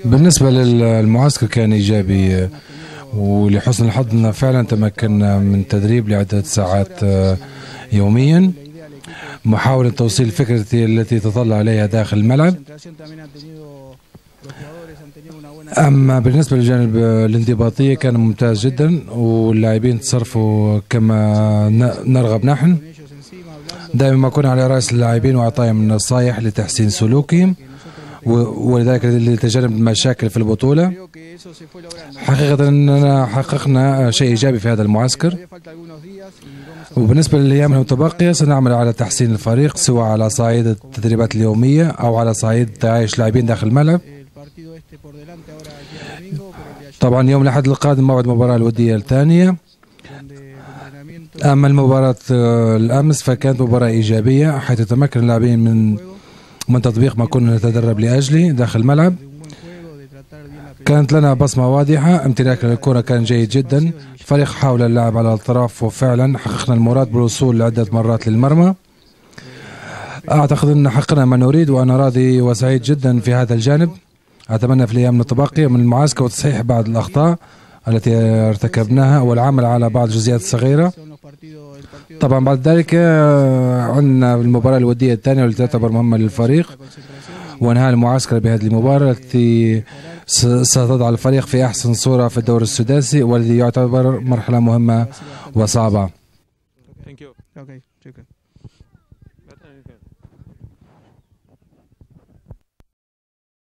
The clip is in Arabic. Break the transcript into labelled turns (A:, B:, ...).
A: بالنسبة للمعسكر كان إيجابي، ولحسن الحظ فعلا تمكنا من تدريب لعدة ساعات يوميا، محاولة توصيل الفكرة التي تطلع عليها داخل الملعب. أما بالنسبة للجانب الانضباطية كان ممتاز جدا، واللاعبين تصرفوا كما نرغب نحن. دائما ما كنا على رأس اللاعبين وأعطاهم النصائح لتحسين سلوكهم، ولذلك لتجنب المشاكل في البطولة. حقيقة أننا حققنا شيء إيجابي في هذا المعسكر. وبالنسبة للأيام المتبقية سنعمل على تحسين الفريق، سواء على صعيد التدريبات اليومية أو على صعيد تعايش لاعبين داخل الملعب. طبعا يوم الأحد القادم موعد المباراة الودية الثانية. أما المباراة الأمس فكانت مباراة إيجابية، حيث تمكن اللاعبين من تطبيق ما كنا نتدرب لأجله داخل الملعب. كانت لنا بصمة واضحة، امتلاك الكرة كان جيد جدا، الفريق حاول اللعب على الأطراف وفعلا حققنا المراد بالوصول لعدة مرات للمرمى. أعتقد أن حققنا ما نريد، وأنا راضي وسعيد جدا في هذا الجانب. أتمنى في الأيام المتبقية من المعسكر وتصحيح بعض الأخطاء التي ارتكبناها والعمل على بعض الجزئيات الصغيرة. طبعا بعد ذلك عندنا المباراة الودية الثانية والتي تعتبر مهمة للفريق، وانهاء المعسكر بهذه المباراة التي ستضع الفريق في أحسن صورة في الدوري السداسي، والذي يعتبر مرحلة مهمة وصعبة.